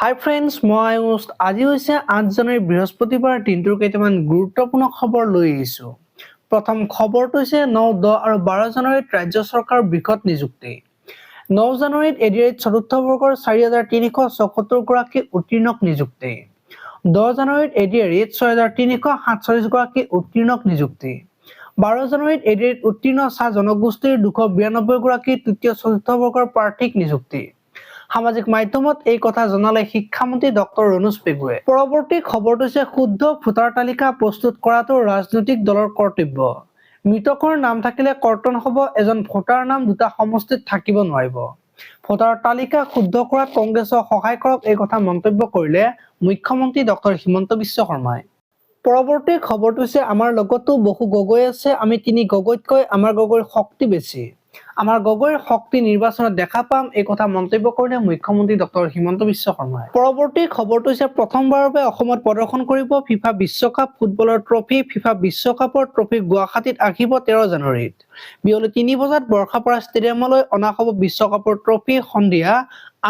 হাই friends, মই আয়ুষ। আজি হৈছে 8 জানুৱাৰী বৃহস্পতিবাৰ দিনটোৰ কেইটামান গুৰুত্বপূৰ্ণ খবৰ লৈ আহিছোঁ। প্ৰথম খবৰটো হৈছে 9, 10 আৰু 12 জানুৱাৰীত ৰাজ্য চৰকাৰৰ বৃহৎ নিযুক্তি। 9 জানুৱাৰীত এডিআইত চতুৰ্থ বৰ্গৰ 4,374 গৰাকী উত্তীৰ্ণক নিযুক্তি। 10 জানুৱাৰীত এডিআইত 6,347 গৰাকী উত্তীৰ্ণক নিযুক্তি। 12 জানুৱাৰীত এডিআইত উত্তীৰ্ণ চাহ জনগোষ্ঠীৰ 292 গৰাকী তৃতীয় চতুৰ্থ বৰ্গৰ প্ৰাৰ্থীক নিযুক্তি। সামাজিক মাধ্যমত এই কথা জনালে শিক্ষামন্ত্ৰী ডক্টৰ ৰণোজ পেগুৱে। পৰৱৰ্তী খবৰটো হৈছে শুদ্ধ ভোটাৰ তালিকা প্ৰস্তুত কৰাটো ৰাজনৈতিক দলৰ কৰ্তব্য। মৃতকৰ নাম থাকিলে কৰ্তন হ'ব, এজন ভোটাৰ নাম দুটা সমষ্টিত থাকিব নোৱাৰিব। ভোটাৰ তালিকা শুদ্ধ কৰাত কংগ্ৰেছক সহায় কৰক, এই কথা মন্তব্য কৰিলে মুখ্যমন্ত্ৰী ডক্টৰ হিমন্ত বিশ্ব শৰ্মাই। পৰৱৰ্তী খবৰটো হৈছে আমাৰ লগতো বহু গগৈ আছে, আমি 3 গগৈতকৈ আমাৰ গগৈৰ শক্তি বেছি। আমাৰ গগৈৰ শক্তি নিৰ্বাচনত দেখা পাম, এই কথা মন্তব্য কৰিলে মুখ্যমন্ত্ৰী ডক্টৰ হিমন্ত বিশ্ব শৰ্মাই। পৰৱৰ্তী খবৰটো হৈছে প্ৰথমবাৰৰ বাবে অসমত প্ৰদৰ্শন কৰিব ফিফা বিশ্বকাপ ফুটবলৰ ট্ৰফী। ফিফা বিশ্বকাপৰ ট্ৰফী গুৱাহাটীত আহিব 13 জানুৱাৰীত। বিয়লি 3 বজাত বৰ্ষাপাৰা ষ্টেডিয়ামলৈ অনা হ'ব বিশ্বকাপৰ ট্ৰফী। সন্ধিয়া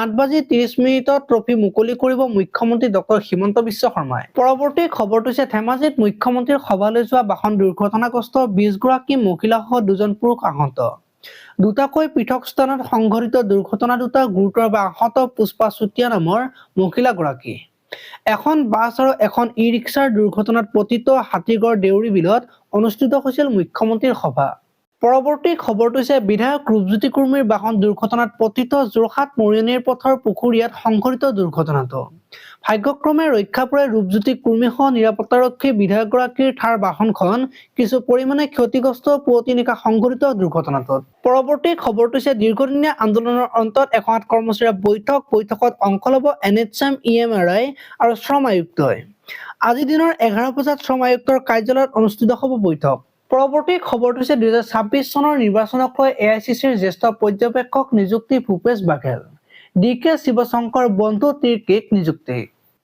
8:30 ট্ৰফী মুকলি কৰিব মুখ্যমন্ত্ৰী ডক্টৰ হিমন্ত বিশ্ব শৰ্মাই। পৰৱৰ্তী খবৰটো হৈছে ধেমাজিত মুখ্যমন্ত্ৰীৰ সভালৈ যোৱা বাহন দুৰ্ঘটনাগ্ৰস্ত, 20 গৰাকী মহিলাসহ 2জন পুৰুষ আহত। দুটাকৈ পৃথক স্থানত সংঘটিত দুৰ্ঘটনা দুটা গুৰুতৰভাৱে আহত পুষ্পা চুতীয়া নামৰ মহিলাগৰাকী। এখন বাছ আৰু এখন ই-ৰিক্সাৰ দুৰ্ঘটনাত পতিত হাতীগড় দেউৰী বিলত অনুষ্ঠিত হৈছিল মুখ্যমন্ত্ৰীৰ সভা। পৰৱৰ্তী খবৰটো হৈছে বিধায়ক ৰূপজ্যোতি কুৰ্মীৰ বাহন দুৰ্ঘটনাত পতিত, যোৰহাট মৰিয়নিৰ পথৰ পুখুৰীয়াত সংঘটিত দুৰ্ঘটনাটো। ভাগ্যক্ৰমে ৰক্ষা পৰে ৰূপজ্যোতি কুৰ্মীসহ নিৰাপত্তাৰক্ষী বিধায়কগৰাকীৰ থাৰ বাহনখন কিছু পৰিমাণে ক্ষতিগ্ৰস্ত পুৱতি নিশা সংঘটিত দুৰ্ঘটনাটোত। পৰৱৰ্তী খবৰটো হৈছে দীৰ্ঘদিনীয়া আন্দোলনৰ অন্তত 108 কৰ্মচাৰীৰ বৈঠকত অংশ ল'ব NHM, EMRI আৰু শ্ৰম আয়ুক্তই। আজি দিনৰ 11 বজাত শ্ৰম আয়ুক্তৰ কাৰ্যালয়ত অনুষ্ঠিত হ'ব বৈঠক। পৰৱৰ্তী খবৰটো হৈছে 2026 চনৰ নিৰ্বাচনক লৈ AICCৰ জ্যেষ্ঠ পৰ্যবেক্ষক নিযুক্তি ভূপেশ বাঘেল। DK শিৱশংকৰ বন্ধু তিৰ্কীক নিযুক্তি।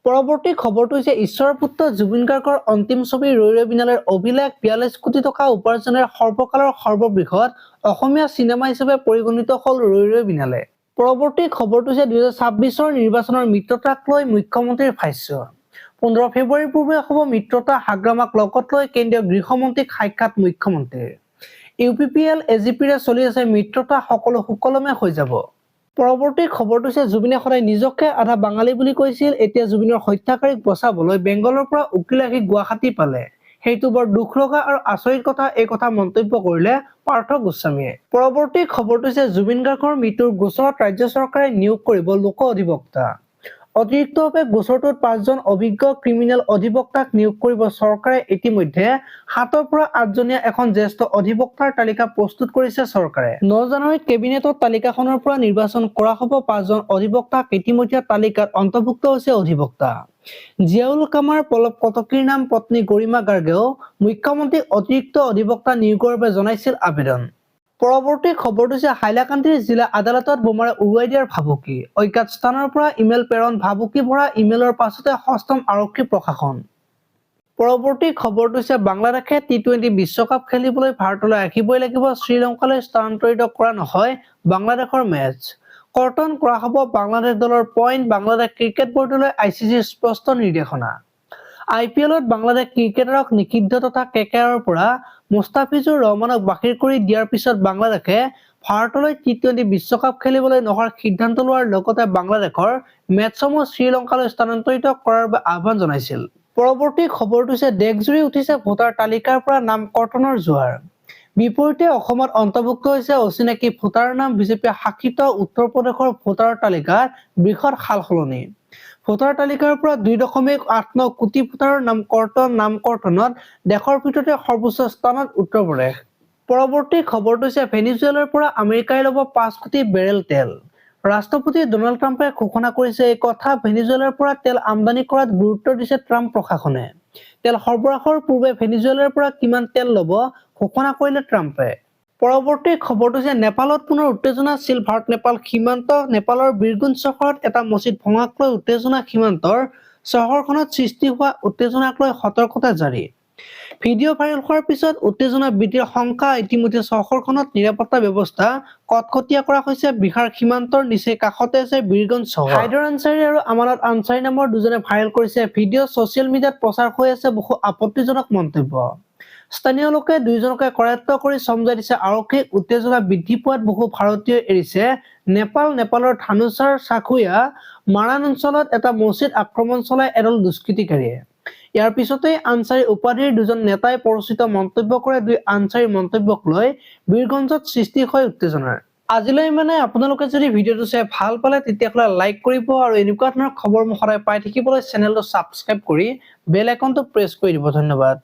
পৰৱৰ্তী খবৰটো হৈছে ঈশ্বৰৰ পুত্ৰ জুবিন গাৰ্গৰ অন্তিম ছবি ৰৈ ৰৈ বিনালেৰ অভিলেখ, 42 কোটি টকা উপাৰ্জনেৰে সৰ্বকালৰ সৰ্ববৃহৎ অসমীয়া চিনেমা হিচাপে পৰিগণিত হ'ল ৰৈ ৰৈ বিনালে। পৰৱৰ্তী খবৰটো হৈছে 2026 নিৰ্বাচনৰ মিত্ৰতাক লৈ মুখ্যমন্ত্ৰীৰ ভাষ্য। 15 ফেব্ৰুৱাৰীৰ পূৰ্বে হ'ব মিত্ৰতা, হাগ্ৰামাক লগত লৈ কেন্দ্ৰীয় গৃহমন্ত্ৰীক সাক্ষাৎ মুখ্যমন্ত্ৰীৰ। UPPL AGPৰে চলি আছে মিত্ৰতা, সকলো সুকলমে হৈ যাব। পৰৱৰ্তী খবৰটো হৈছে জুবিনে সদায় নিজকে আধা বাঙালী বুলি কৈছিল, এতিয়া জুবিনৰ হত্যাকাৰীক বচাবলৈ বেংগলৰ পৰা উকিল আহি গুৱাহাটী পালে। সেইটো বৰ দুখ লগা আৰু আচৰিত কথা, এই কথা মন্তব্য কৰিলে পাৰ্থ গোস্বামীয়ে। পৰৱৰ্তী খবৰটো হৈছে জুবিন গাৰ্গৰ মৃত্যুৰ গোচৰত ৰাজ্য চৰকাৰে নিয়োগ কৰিব লোক অধিবক্তা। অতিৰিক্তভাৱে গোচৰটোত 5জন অভিজ্ঞ ক্ৰিমিনেল অধিবক্তাক নিয়োগ কৰিব চৰকাৰে। ইতিমধ্যে 7ৰ পৰা 8জনীয়া এখন জ্যেষ্ঠ অধিবক্তাৰ তালিকা প্ৰস্তুত কৰিছে চৰকাৰে। 9 জানুৱাৰীত কেবিনেটত তালিকাখনৰ পৰা নিৰ্বাচন কৰা হ'ব 5জন অধিবক্তাক। ইতিমধ্যে তালিকাত অন্তৰ্ভুক্ত হৈছে অধিবক্তা জিয়াউল কামাৰ পল্লৱ কটকীৰ নাম। পত্নী গৰিমা গাৰ্গেও মুখ্যমন্ত্ৰীক অতিৰিক্ত অধিবক্তা নিয়োগৰ বাবে জনাইছিল আবেদন। পৰৱৰ্তী খবৰটো হৈছে হাইলাকান্দিৰ জিলা আদালতত বোমাৰে উৰুৱাই দিয়াৰ ভাবুকি। অজ্ঞাত স্থানৰ পৰা ইমেইল প্ৰেৰণ, ভাবুকি ভৰা ইমেইলৰ পাছতে সষ্টম আৰক্ষী প্ৰশাসন। পৰৱৰ্তী খবৰটো হৈছে বাংলাদেশে T20 বিশ্বকাপ খেলিবলৈ ভাৰতলৈ আহিবই লাগিব, শ্ৰীলংকালৈ স্থানান্তৰিত কৰা নহয় বাংলাদেশৰ মেচ। কৰ্তন কৰা হ'ব বাংলাদেশ দলৰ পইণ্ট, বাংলাদেশ ক্ৰিকেট বৰ্ডলৈ ICCৰ স্পষ্ট নিৰ্দেশনা। IPLত বাংলাদেশ ক্ৰিকেটাৰক নিষিদ্ধ তথা KKRৰ পৰা মুস্তাফিজুৰ ৰহমানক বাহিৰ কৰি দিয়াৰ পিছত বাংলাদেশে ভাৰতলৈ T20 বিশ্বকাপ খেলিবলৈ নহাৰ সিদ্ধান্ত লোৱাৰ লগতে বাংলাদেশৰ মেচসমূহ শ্ৰীলংকালৈ স্থানান্তৰিত কৰাৰ বাবে আহ্বান জনাইছিল। পৰৱৰ্তী খবৰটো হৈছে দেশজুৰি উঠিছে ভোটাৰ তালিকাৰ পৰা নাম কৰ্তনৰ জোৱাৰ। বিপৰীতে অসমত অন্তৰ্ভুক্ত হৈছে অচিনাকি ভোটাৰৰ নাম। বিজেপিয়ে শাসিত উত্তৰ প্ৰদেশৰ ভোটাৰ তালিকাত বৃহৎ সালসলনি। ভোটাৰ তালিকাৰ পৰা 2.89 কোটি ভোটাৰৰ নাম কৰ্তনত দেশৰ ভিতৰতে সৰ্বোচ্চ স্থানত উত্তৰ প্ৰদেশ। পৰৱৰ্তী খবৰটো হৈছে ভেনিজুৱেলাৰ পৰা আমেৰিকাই ল'ব 5 কোটি বেৰেল তেল। ৰাষ্ট্ৰপতি ডনাল্ড ট্ৰাম্পে ঘোষণা কৰিছে এই কথা। ভেনিজুৱেলাৰ পৰা তেল আমদানি কৰাত গুৰুত্ব দিছে ট্ৰাম্প প্ৰশাসনে। তেল সৰবৰাহৰ পূৰ্বে ভেনিজুৱেলাৰ পৰা কিমান তেল ল'ব ঘোষণা কৰিলে ট্ৰাম্পে। পৰৱৰ্তী খবৰটো হৈছে নেপালত পুনৰ উত্তেজনা। চীন ভাৰত নেপাল সীমান্ত। নেপালৰ বীৰগঞ্জ চহৰত এটা মছজিদ ভঙাক লৈ উত্তেজনা। সীমান্তৰ চহৰখনত সৃষ্টি হোৱা উত্তেজনাক লৈ সতৰ্কতা জাৰি। ভিডিঅ' ভাইৰেল হোৱাৰ পিছত উত্তেজনা বৃদ্ধিৰ শংকা ইতিমধ্যে চহৰখনত নিৰাপত্তা ব্যৱস্থা কটকটীয়া কৰা হৈছে। বিহাৰ সীমান্তৰ নিচেই কাষতে আছে বীৰগঞ্জ চহৰ। হাইদৰ আনচাৰী আৰু আমানত আনচাৰী নামৰ দুজনে ভাইৰেল কৰিছে ভিডিঅ' ছচিয়েল মিডিয়াত প্ৰচাৰ হৈ আছে বহু আপত্তিজনক মন্তব্য। স্থানীয় লোকে দুয়োজনকে কৰায়ত্ব কৰি সমজাই দিছে আৰক্ষীক। উত্তেজনা বৃদ্ধি পোৱাত বহু ভাৰতীয় এৰিছে নেপালৰ ধানুচাৰ চাকুয়া মাৰাণ অঞ্চলত এটা মছজিদ আক্ৰমণ চলায় এদল দুষ্কৃতিকাৰীয়ে। ইয়াৰ পিছতেই আনচাৰী উপাধিৰ দুজন নেতাই পৰিচিত মন্তব্য কৰে। দুই আনচাৰীৰ মন্তব্যক লৈ বীৰগঞ্জত সৃষ্টি হয় উত্তেজনাৰ। আজিলৈ আপোনালোকে যদি ভিডিঅ'টো চাই ভাল পালে তেতিয়াহ'লে লাইক কৰিব আৰু এনেকুৱা ধৰণৰ খবৰ সদায় পাই থাকিবলৈ চেনেলটো ছাবস্ক্ৰাইব কৰি বেল আইকনটো প্ৰেছ কৰি দিব। ধন্যবাদ।